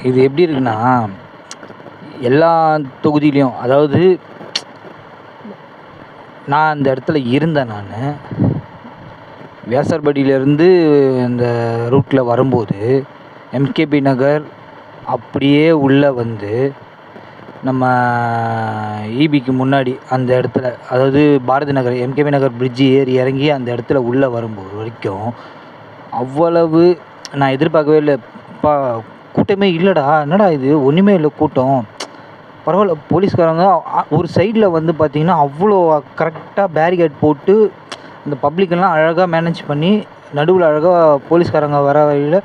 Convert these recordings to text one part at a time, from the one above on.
இது எப்படி இருக்குன்னா, எல்லா தொகுதியிலையும் அதாவது நான் அந்த இடத்துல இருந்தேன் நானு. வியாசர்பாடியிலேருந்து இந்த ரூட்டில் வரும்போது, எம்கேபி நகர் அப்படியே உள்ளே வந்து, நம்ம ஈபிக்கு முன்னாடி அந்த இடத்துல, அதாவது பாரதி நகர், எம்கேபி நகர் பிரிட்ஜு ஏறி இறங்கி அந்த இடத்துல உள்ளே வரும்போது வரைக்கும், அவ்வளவு நான் எதிர்பார்க்கவே இல்லை. "அப்பா கூட்டமே இல்லைடா, என்னடா இது ஒன்றுமே இல்லை கூட்டம்." பரவாயில்ல, போலீஸ்காரங்க ஒரு சைடில் வந்து பார்த்திங்கன்னா அவ்வளோ கரெக்டாக பேரிகேட் போட்டு அந்த பப்ளிக்கெல்லாம் அழகாக மேனேஜ் பண்ணி, நடுவில் அழகாக போலீஸ்காரங்க வர வழியில்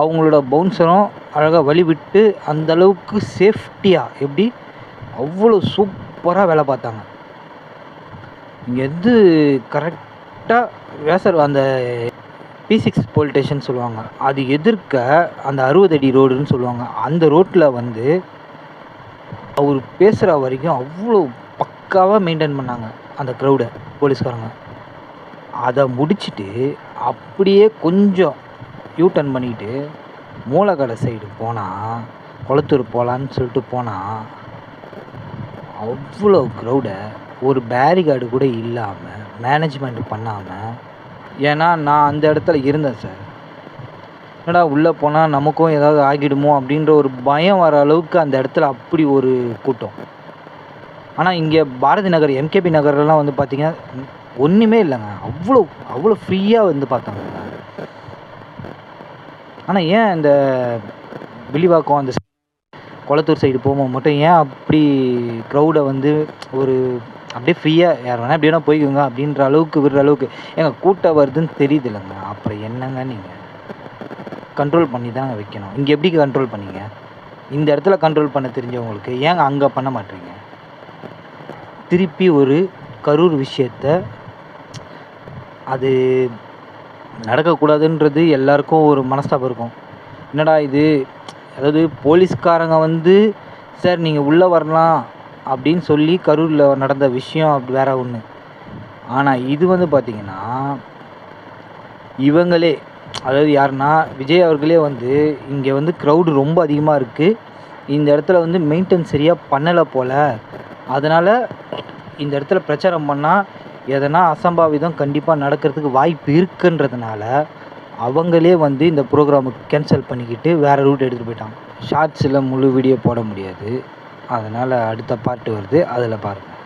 அவங்களோட பவுன்சரும் அழகாக வழி விட்டு அந்தளவுக்கு சேஃப்டியாக எப்படி அவ்வளோ சூப்பராக வேலை பார்த்தாங்க. இங்கேருந்து கரெக்டாக அந்த P6 போலீஸ் ஸ்டேஷன் சொல்லுவாங்க, அது எதிர்க்க அந்த 60 அடி ரோடுன்னு சொல்லுவாங்க. அந்த ரோட்டில் வந்து அவர் பேசுகிற வரைக்கும் அவ்வளோ பக்காவாக மெயின்டைன் பண்ணாங்க அந்த க்ரௌடை போலீஸ்காரங்க. அதை முடிச்சுட்டு அப்படியே கொஞ்சம் யூடர்ன் பண்ணிக்கிட்டு மூலக்கடை சைடு போனால், கொளத்தூர் போகலான்னு சொல்லிட்டு போனால், அவ்வளோ க்ரௌடை ஒரு பேரிகார்டு கூட இல்லாமல் மேனேஜ்மெண்ட் பண்ணாமல். ஏன்னா நான் அந்த இடத்துல இருந்தேன் சார். என்னடா உள்ளே போனால் நமக்கும் ஏதாவது ஆகிடுமோ அப்படின்ற ஒரு பயம் வர அளவுக்கு அந்த இடத்துல அப்படி ஒரு கூட்டம். ஆனால் இங்கே பாரதி நகர், எம்கேபி நகர்லாம் வந்து பார்த்திங்கன்னா ஒன்றுமே இல்லைங்க. அவ்வளோ அவ்வளோ ஃப்ரீயாக வந்து பார்த்தாங்க. ஆனால் ஏன் இந்த வில்லிவாக்கம் அந்த கொளத்தூர் சைடு போகும்போது மட்டும் ஏன் அப்படி க்ரௌடை வந்து ஒரு அப்படியே ஃப்ரீயாக யார் வேணால் எப்படி வேணால் போய்க்குங்க அப்படின்ற அளவுக்கு விடுற அளவுக்கு ஏங்க கூட்டம் வருதுன்னு தெரியுது இல்லைங்க. அப்புறம் என்னங்க நீங்கள் கண்ட்ரோல் பண்ணி தாங்க வைக்கணும். இங்கே எப்படி கண்ட்ரோல் பண்ணீங்க? இந்த இடத்துல கண்ட்ரோல் பண்ண தெரிஞ்சவங்களுக்கு ஏங்க அங்கே பண்ண மாட்டீங்க? திருப்பி ஒரு கரூர் விஷயத்த அது நடக்கக்கூடாதுன்றது எல்லாருக்கும் ஒரு மனஸ்தாபம் இருக்கும். என்னடா இது, அதாவது போலீஸ்காரங்க வந்து சார் நீங்கள் உள்ளே வரலாம் அப்படின்னு சொல்லி கரூரில் நடந்த விஷயம் அப்படி வேற ஒன்று. ஆனால் இது வந்து பார்த்திங்கன்னா இவங்களே, அதாவது யாருன்னா விஜய் அவர்களே வந்து இங்கே வந்து க்ரௌடு ரொம்ப அதிகமாக இருக்குது, இந்த இடத்துல வந்து மெயின்டெனன்ஸ் சரியாக பண்ணலை போல், அதனால் இந்த இடத்துல பிரச்சாரம் பண்ணால் எதனா அசம்பாவிதம் கண்டிப்பாக நடக்கிறதுக்கு வாய்ப்பு இருக்குன்றதுனால அவங்களே வந்து இந்த ப்ரோக்ராமுக்கு கேன்சல் பண்ணிக்கிட்டு வேறு ரூட் எடுத்துகிட்டு போயிட்டாங்க. ஷார்ட்ஸில் முழு வீடியோ போட முடியாது, அதனால் அடுத்த பார்ட்டு வருது, அதில் பாருங்கள்.